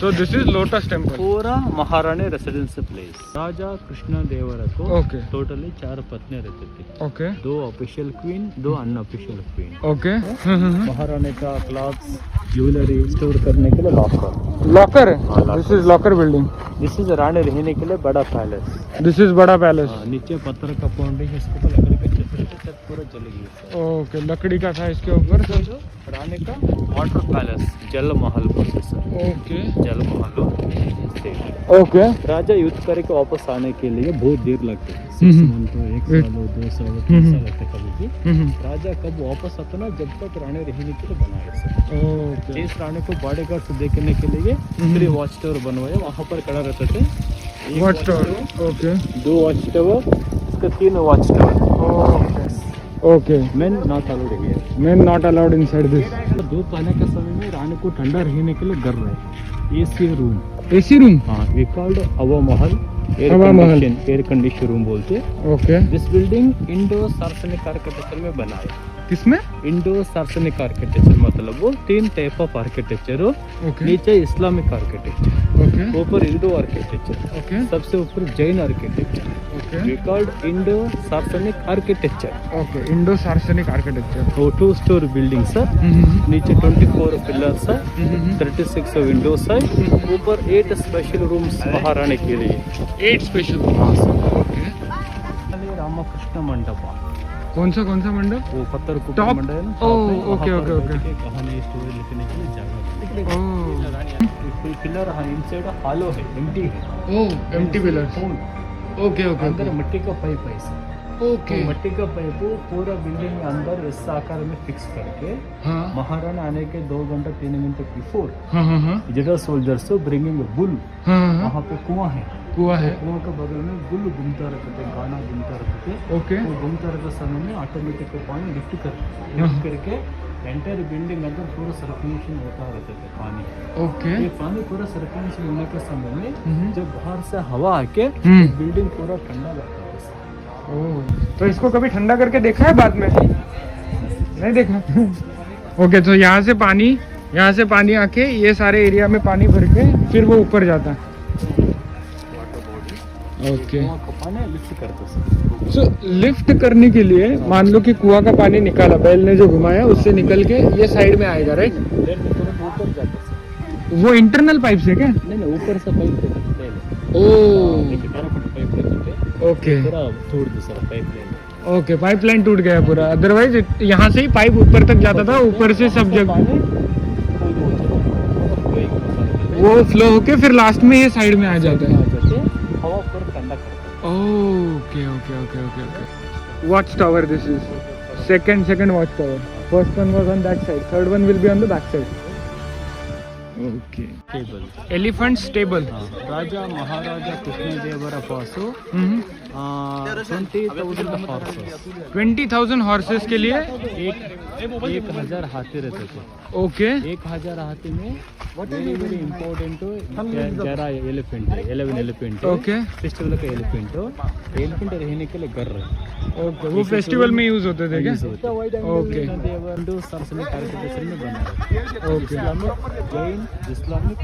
So this is Lotus Temple. पूरा महारानी residence place. राजा कृष्ण देवरा को Okay. टोटली 4 पत्नी रहते थे। Okay. 2 official queen, 2 unofficial queen. Okay. महारानी का क्लॉथ्स, ज्वेलरी स्टोर करने के लिए लॉकर। लॉकर है। This is locker building. This is रानी रहने के लिए बड़ा पैलेस। This is बड़ा पैलेस। नीचे पत्थर का फाउंडेशन, इसके ऊपर लकड़ी का छत पूरा जल गया। ओके, लकड़ी का था इसके ऊपर। रानी का वाटर पैलेस, जल महल प्रोसेसर। ओके। जल महल ओके। राजा युद्ध करके वापस आने के लिए बहुत देर लगती है। 6 मंथ, 1 साल, 2 साल, 3 साल लगते कभी भी। राजा कब वापस आता ना, जब तक रानी रहने के लिए बनाए। ओके। इस रानी को बॉडीगार्ड्स देखने के लिए 3 वॉच टावर बनवाए, वहाँ पर खड़ा रहते थे। Watch tower. Okay. 2 watch tower, इसका 3 watch tower. Okay. Main not allowed here. Men not allowed inside this. धूप आने के समय में रानी को ठंडा रहने के लिए घर रहे। AC room. AC room. हाँ, वी कॉल्ड हवा महल, एयर कंडीशन रूम बोलते। ओके। दिस बिल्डिंग इंडो सार्वजनिक आर्किटेक्चर में बना है। किसमें? इंडो सार्वजनिक आर्किटेक्चर मतलब वो 3 टाइप ऑफ आर्किटेक्चर हो। ओके। नीचे इस्लामिक आर्किटेक्चर, ओके। ऊपर इंडो आर्किटेक्चर, ओके। सबसे ऊपर Jain architecture. Okay. We called Indo सार्वजनिक आर्किटेक्चर। ओके। इंडो सार्वजनिक आर्किटेक्चर। वो 2 स्टोर बिल्डिंग है। नीचे 24 पिलर्स है, 36 विंडोज है, ऊपर 8 स्पेशल रूम्स महारानी के लिए। 8 स्पेशल। हाँ सर। ओके। रामकृष्ण मंडप, कौन सा मंडप? वो पत्थर को Top? मंडप है ना। ओह, ओके, ओके, ओके। कहानी स्टोरी लिखने के लिए जगह। पिलर इनसाइड हॉलो है, एम्प्टी है। ओह, एम्प्टी पिलर्स। Okay, okay. अंदर मिट्टी का पाइप है सर। ओके। तो मिट्टी का पाइप पूरा बिल्डिंग में अंदर इस आकार में फिक्स करके हाँ। महाराणा आने के 2 घंटे 3 घंटे बिफोर हाँ हाँ हाँ। जनरल सोल्जर्स ब्रिंगिंग बुल, हाँ हाँ। वहाँ पे कुआं है। कुआं है। कुआं के बगल में बुल घूमता रहते थे, गाना घूमता रहते थे। ओके। वो घूमता रहते समय में ऑटोमेटिक पानी लिफ्ट करके एंटायर बिल्डिंग अंदर पूरा सर्कुलेशन होता रहता था पानी। ओके। ये पानी पूरा सर्कुलेशन होने के समय में जब बाहर से हवा आके बिल्डिंग पूरा ठंडा लगता था। ओह, तो इसको कभी ठंडा करके देखा है बाद में? नहीं देखा। ओके, तो यहाँ से पानी आके ये सारे एरिया में पानी भर के फिर वो ऊपर जाता है। ओके। पानी लिफ्ट करते सर। सो लिफ्ट करने के लिए मान लो कि कुआं का पानी निकाला, बैल ने जो घुमाया उससे निकल के ये साइड में आएगा, राइट? ऊपर जाता सर। वो इंटरनल पाइप से क्या? नहीं, ऊपर से पाइप रहते थे। ओह, 12 फुट पाइप रहते थे। ओके। पूरा तोड़ दो sir pipe line. Okay, pipeline टूट गया पूरा, अदरवाइज यहाँ से ही पाइप ऊपर तक जाता था, ऊपर से सब जगह वो फ्लो होके फिर लास्ट में ये साइड में आ जाता है। हवा पूरा ठंडा करता है। Okay okay okay okay okay. Watch tower, this is second watch tower. First one was on that side, third one will be on the back side. Okay. Table, elephant stable. राजा महाराजा कृष्णदेवरा पासो 20,000 हॉर्सेस, 20,000 हॉर्सेस के लिए 1,000 हाथी रहते थे। Okay. 1,000 हाथी में वेरी इम्पोर्टेंट 11 एलिफेंट है, 11 एलिफेंट। ओके। फेस्टिवल का एलिफेंट रहने के लिए घर रहे। ओके, वो फेस्टिवल में यूज होते थे क्या? ओके। हिंदू सार्वजनिक आर्किटेक्चर में बना है। ओके। इस्लामिक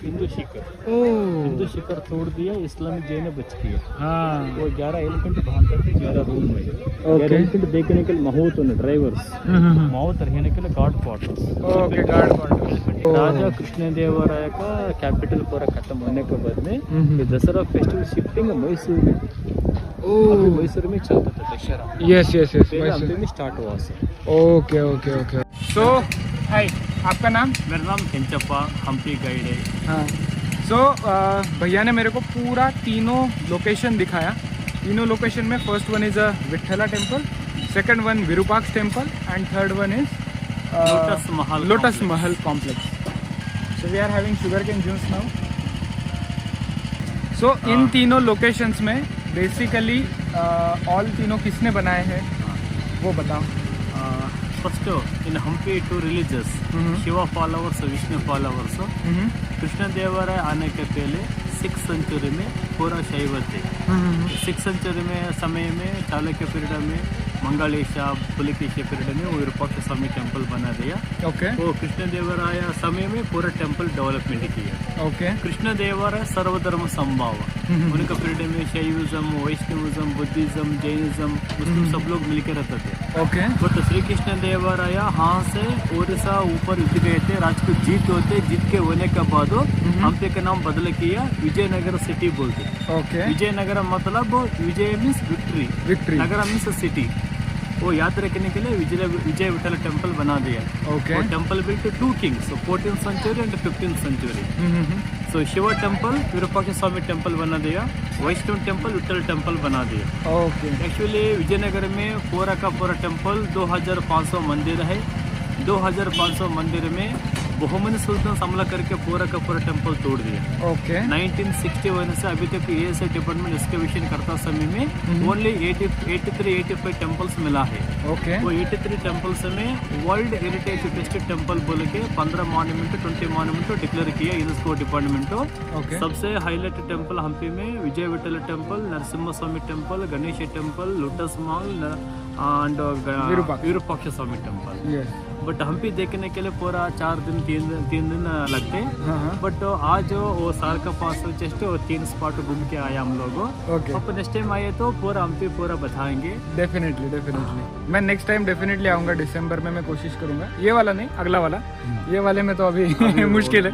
हिंदू शिखर। ओह, हिंदू शिखर तोड़ दिया, इस्लामिक जैन बच गया। हाँ। वो 11 एलिफेंट बांध करके 11 रूम में। 11 एलिफेंट देखने के लिए माहौत ड्राइवर्स, माहौत रहने के लिए guard quarters. Okay, guard quarters. राजा कृष्णदेवराय का कैपिटल पूरा खत्म होने के बाद में ये दसरा फेस्टिवल शिफ्टिंग मैसूर में। अभी मैसूर में चलता था दशहरा। यस यस यस, पहले हम्पी में स्टार्ट हुआ sir. Okay okay okay. So hi, आपका नाम? मेरा नाम केंचप्पा, हम्पी गाइड है। हाँ। सो भैया ने मेरे को पूरा तीनों लोकेशन दिखाया। तीनों लोकेशन में first one is a Vittala temple, second one Virupaksha temple and third one is lotus Mahal complex. So we are having sugar cane juice now. So in तीनों लोकेशंस में बेसिकली ऑल तीनों किसने बनाए हैं वो बताओ। First in Hampi 2 religious, Shiva followers, Vishnu followers. Krishnadevaraya आने के पहले 6th सेंचुरी में पूरा शैव थे। 6th सेंचुरी में समय में चालुक्य पीरियड में मंगलेश पुलिकेश पीरियड में वो विरूपाक्ष स्वामी टेम्पल बना दिया। ओके वो कृष्णदेवराय समय में पूरा टेम्पल डेवलपमेंट किया। ओके कृष्णदेवराय सर्वधर्म संभाव, उनका पीरियड में शैविज्म, वैष्णविज्म, बुद्धिज्म, जैनिज्म, मुस्लिम सब लोग मिलकर रहते थे। ओके बट श्री कृष्णदेवराय यहाँ से उड़ीसा ऊपर उठ गए थे, राज को जीत होते, जीत के होने के बाद हम्पी का नाम बदल किया, विजयनगर सिटी बोलते। ओके विजयनगर मतलब विजय मीन्स विक्ट्री, विक्ट्री नगर मीन्स सिटी। वो याद रखने के लिए विजय विठल टेम्पल बना दिया। ओके वो temple built 2 kings, 14th century and 15th century. So Shiva temple Virupaksha Swami temple बना दिया, वैष्णव टेम्पल विठल टेम्पल बना दिया। ओके एक्चुअली विजयनगर में पूरा का पूरा टेम्पल 2500 मंदिर है। 2500 मंदिर में बहुमनी सुल्तान हमला करके पूरा का पूरा टेम्पल तोड़ दिया। ओके 1961 से अभी तक एएसआई डिपार्टमेंट एक्सकवेशन करता समय में ओनली 83-85 टेम्पल्स मिला है। ओके वो 83 टेम्पल्स में वर्ल्ड हेरिटेज लिस्टेड टेम्पल बोल के 15 मॉन्यूमेंट 20 मॉन्यूमेंट डिक्लेयर किया यूनेस्को डिपार्टमेंट। ओके सबसे हाईलाइट टेम्पल हम्पी में Vijay Vittal temple, Narasimha Swami temple, Ganesh temple, lotus Mahal and Virupaksha Swami temple. Yes but Hampi देखने के लिए पूरा 4 दिन 3 दिन लगते हैं। हाँ बट आज वो साल का पास जस्ट 3 स्पॉट घूम के आया हम लोग। ओके अब नेक्स्ट टाइम आए तो पूरा हम्पी पूरा बताएंगे। डेफिनेटली डेफिनेटली मैं नेक्स्ट टाइम डेफिनेटली आऊँगा, दिसंबर में मैं कोशिश करूँगा। ये वाला नहीं, अगला वाला। ये वाले में तो अभी मुश्किल है,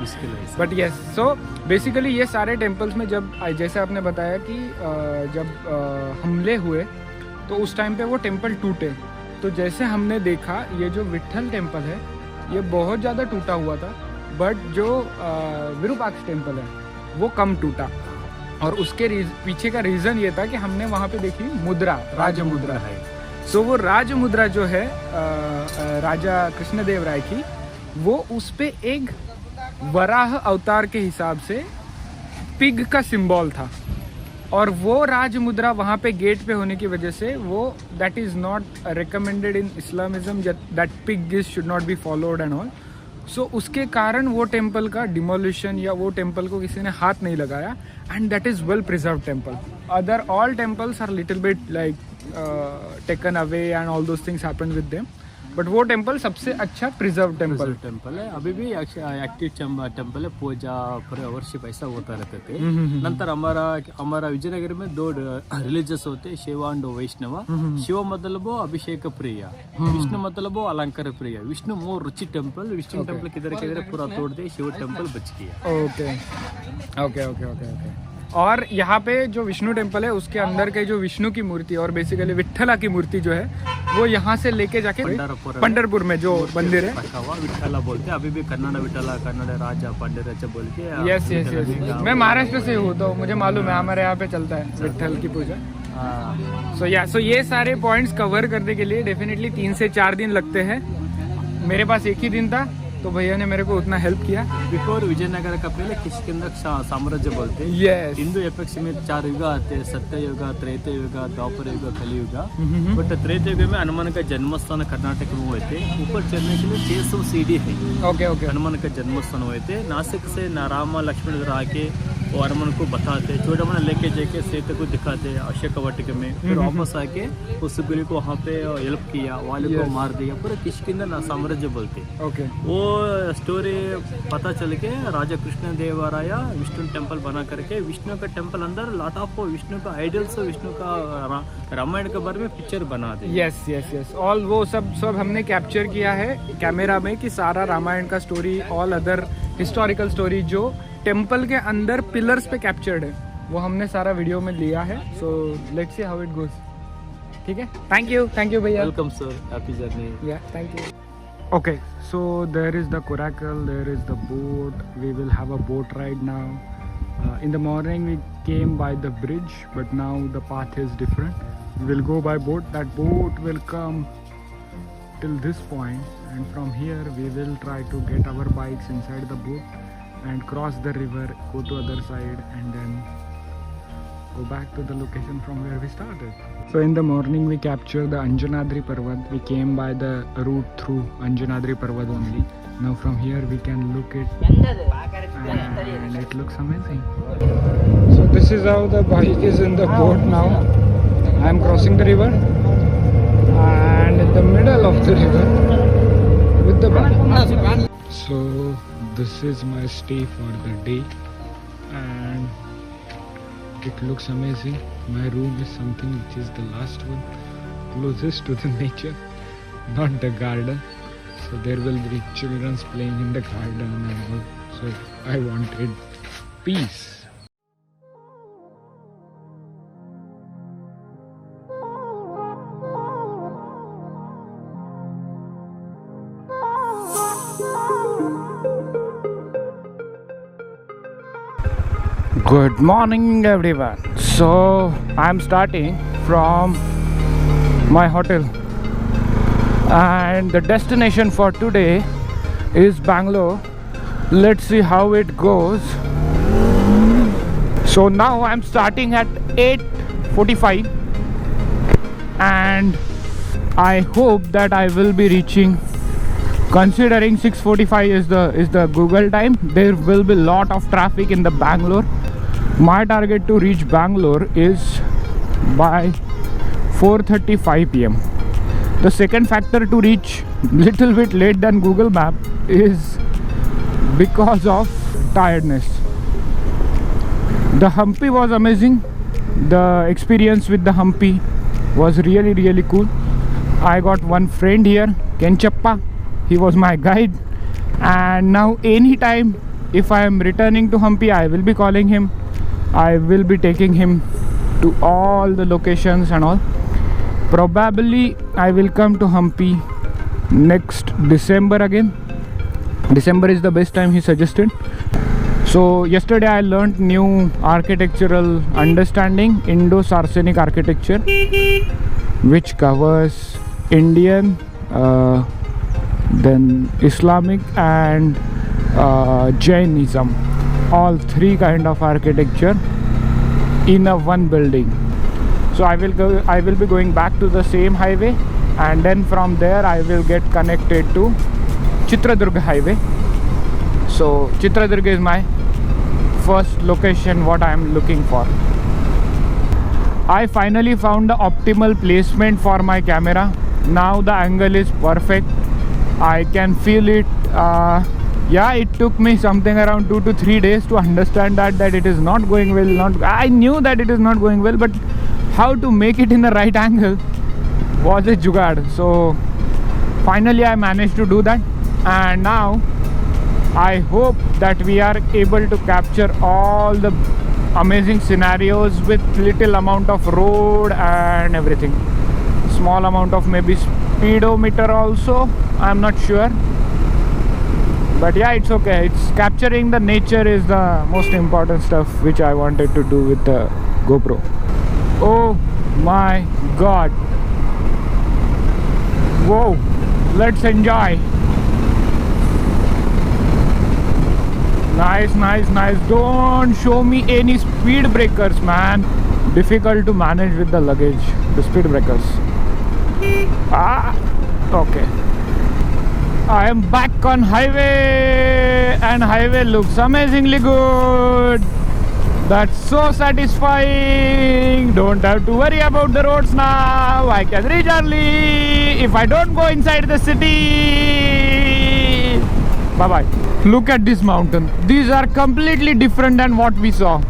बट यस। सो बेसिकली ये सारे टेम्पल्स में जब जैसे आपने बताया कि जब हमले हुए तो उस टाइम पे वो टेम्पल टूटे। तो जैसे हमने देखा ये जो विठल टेम्पल है ये बहुत ज़्यादा टूटा हुआ था, बट जो विरूपाक्ष टेम्पल है वो कम टूटा। और उसके पीछे का रीज़न ये था कि हमने वहाँ पे देखी मुद्रा, राज मुद्रा है। सो वो राज मुद्रा जो है राजा कृष्णदेव राय की, वो उस पे एक वराह अवतार के हिसाब से पिग का सिंबल था। और वो राज मुद्रा वहाँ पे गेट पे होने की वजह से वो that is not recommended in Islamism, that pig should not be followed and all. So उसके कारण वो टेम्पल का डिमोलिशन या वो टेम्पल को किसी ने हाथ नहीं लगाया, and that is well preserve temple. Other all temples are little bit like taken away and all those things happen with them, but वो टेम्पल सबसे अच्छा प्रिजर्व टेम्पल है। अभी भी एक्टिव टेम्पल है, पूजा पूरे वर्षिप ऐसा होता रहते थे। नंतर हमारा विजयनगर में 2 रिलीजियस होते, शिव एंड वैष्णव। शिव मतलब अभिषेक प्रिय, विष्णु मतलब अलंकार प्रिय। विष्णु मोर रुचि टेम्पल, विष्णु टेम्पल किधर पूरा तोड़ दे, शिव टेम्पल बच गया। Okay okay okay okay okay. और यहाँ पे जो विष्णु टेम्पल है उसके अंदर के जो विष्णु की मूर्ति और बेसिकली विठला की मूर्ति जो है वो यहाँ से लेके जाके पंढरपुर में जो मंदिर है विठला बोलते हैं। अभी भी कन्नड़ विठला, कन्नड़ राजा, पंडित बोल के। यस यस यस, मैं महाराष्ट्र से हूँ तो मुझे मालूम है, हमारे यहाँ पे चलता है विठल की पूजा। सो ये सारे पॉइंट्स कवर करने के लिए डेफिनेटली 3 से 4 दिन लगते हैं। मेरे पास एक ही दिन था तो भैया ने मेरे को उतना हेल्प किया। बिफोर विजयनगर का पहले किष्किंधा साम्राज्य बोलते हैं। यस। हिंदू एपेक्स में 4 युग आते हैं, सत्य युग, त्रेता युग, द्वापर युग, कलियुग। बट त्रेता युग में हनुमान का जन्मस्थान कर्नाटक में हुए थे। ऊपर चढ़ने के लिए 600 सीढ़ी है। Okay okay. हनुमान का जन्मस्थान हुए थे। नासिक से राम लक्ष्मण इधर आके वो हनुमान को बताते, चूड़ामणि लेके जाके सीता को दिखाते अशोक वाटिका में। फिर वापस आके उस सुग्रीव को वहाँ पे हेल्प किया, वाली को मार दिया। पूरा किष्किंधा साम्राज्य बोलते। ओके। वो स्टोरी पता चल के राजा कृष्णदेवराय विष्णु टेम्पल बना करके, विष्णु का टेम्पल अंदर लॉट ऑफ विष्णु का आइडल्स, विष्णु का रामायण के बारे में पिक्चर बना दे। यस यस यस, ऑल वो सब हमने कैप्चर किया है कैमरा में कि सारा रामायण का story, all other historical story जो टेम्पल के अंदर पिलर्स पे कैप्चर्ड है वो हमने सारा वीडियो में लिया है। So let's see how it goes. ठीक है, थैंक यू भैया। Welcome sir, happy journey. Yeah thank you. Okay, so there is the coracle, there is the boat. We will have a boat ride now. In the morning we came by the bridge, but now the path is different. We will go by boat. That boat will come till this point, and from here we will try to get our bikes inside the boat and cross the river, go to other side, and then go back to the location from where we started. So in the morning we captured the Anjanadri Parvat. We came by the route through Anjanadri Parvat only. Now from here we can look it and it looks amazing. So this is how the bike is in the boat now. I am crossing the river and in the middle of the river with the bike. So this is my stay for the day and it looks amazing. My room is something which is the last one, closest to the nature, not the garden. So there will be children playing in the garden and all. So I wanted peace. Good morning everyone. So I'm starting from my hotel and the destination for today is Bangalore. Let's see how it goes. So now I'm starting at 8:45 and I hope that I will be reaching, considering 6:45 is the Google time. There will be lot of traffic in the Bangalore. My target to reach Bangalore is by 4:35 p.m. The second factor to reach little bit late than Google Map is because of tiredness. The Hampi was amazing. The experience with the Hampi was really cool. I got one friend here, Kenchappa. He was my guide, and now anytime if I am returning to Hampi, I will be calling him. I will be taking him to all the locations and all. Probably I will come to Hampi next December again. December is the best time he suggested. So yesterday I learnt new architectural understanding, Indo-Saracenic architecture, which covers Indian, then Islamic and Jainism. All three kind of architecture in a one building. So I will be going back to the same highway, and then from there I will get connected to Chitradurga highway. So Chitradurga is my first location what I am looking for. I finally found the optimal placement for my camera. Now the angle is perfect. I can feel it. Yeah, it took me something around 2 to 3 days to understand that it is not going well. I knew that it is not going well, but how to make it in the right angle was a jugaad. So finally I managed to do that, and now I hope that we are able to capture all the amazing scenarios with little amount of road and everything. Small amount of maybe speedometer also, I'm not sure. But yeah, it's okay. It's capturing the nature is the most important stuff which I wanted to do with the GoPro. Oh my god. Whoa, let's enjoy. Nice. Don't show me any speed breakers, man. Difficult to manage with the luggage, the speed breakers. Okay. I am back on highway, and highway looks amazingly good. That's so satisfying. Don't have to worry about the roads now. I can reach early if I don't go inside the city. Bye-bye. Look at this mountain. These are completely different than what we saw.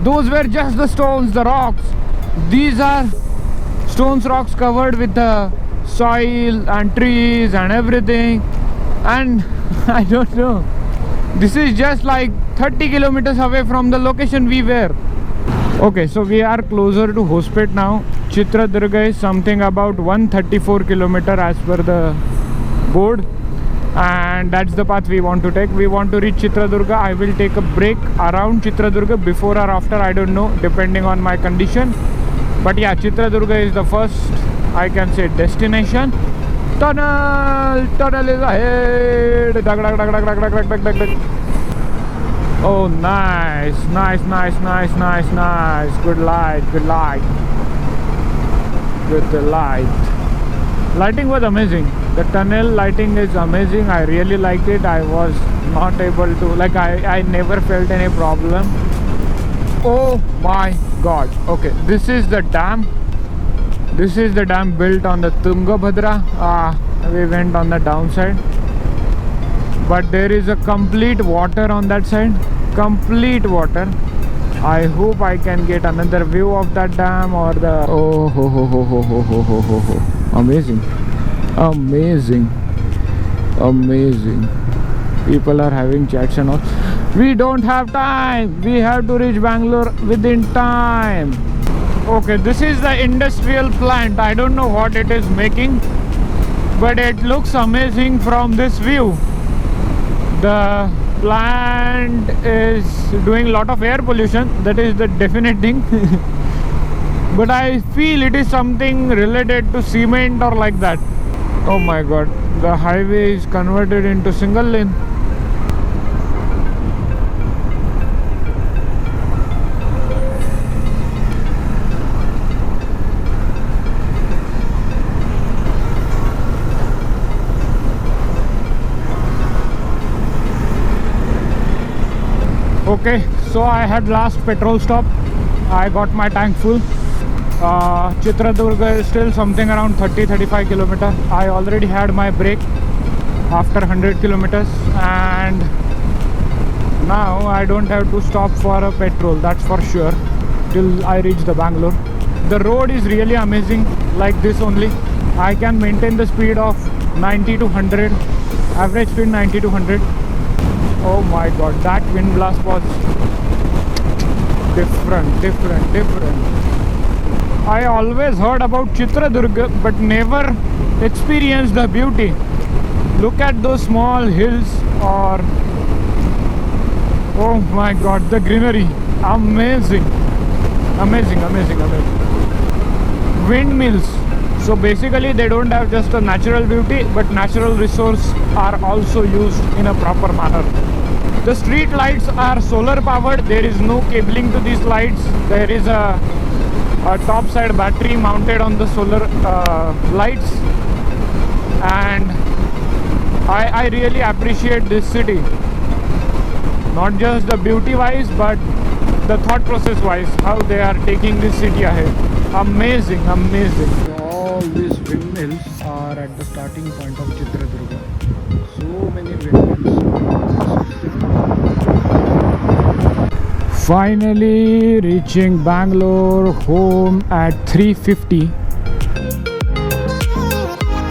Those were just the stones, the rocks. These are stones, rocks covered with the soil and trees and everything. And I don't know, this is just like 30 kilometers away from the location we were. Okay, so we are closer to Hospet now. Chitradurga is something about 134 kilometers as per the board, and that's the path we want to take. We want to reach Chitradurga. I will take a break around Chitradurga, before or after, I don't know, depending on my condition. But yeah, Chitradurga is the first, I can say, destination. Tunnel is ahead. Oh, nice. Good light. The lighting was amazing. The tunnel lighting is amazing. I really like it. I was not able to, like, I never felt any problem. Oh my god. Okay, this is the dam. This is the dam built on the Tungabhadra. We went on the downside, but there is a complete water on that side. Complete water. I hope I can get another view of that dam or the... Oh ho ho ho ho ho ho ho ho ho. Amazing. Amazing. Amazing. People are having chats and all. We don't have time. We have to reach Bangalore within time. Okay, this is the industrial plant. I don't know what it is making, but it looks amazing from this view. The plant is doing a lot of air pollution. That is the definite thing. But I feel it is something related to cement or like that. Oh my god, the highway is converted into single lane. Okay, so I had last petrol stop. I got my tank full. Chitradurga is still something around 30-35 kilometers. I already had my break after 100 kilometers, and now I don't have to stop for a petrol, that's for sure, till I reach the Bangalore. The road is really amazing, like this only. I can maintain the speed of 90 to 100, average speed 90 to 100. Oh my god, that wind blast was different. I always heard about Chitradurga but never experienced the beauty. Look at those small hills, or oh my god, the greenery. Amazing. Windmills. So basically they don't have just a natural beauty, but natural resources are also used in a proper manner. The street lights are solar powered. There is no cabling to these lights. There is a top side battery mounted on the solar lights, and I really appreciate this city. Not just the beauty wise, but the thought process wise, how they are taking this city ahead. Amazing. All these windmills are at the starting point of Chitradurga. So many windmills. Finally reaching Bangalore home at 3:50.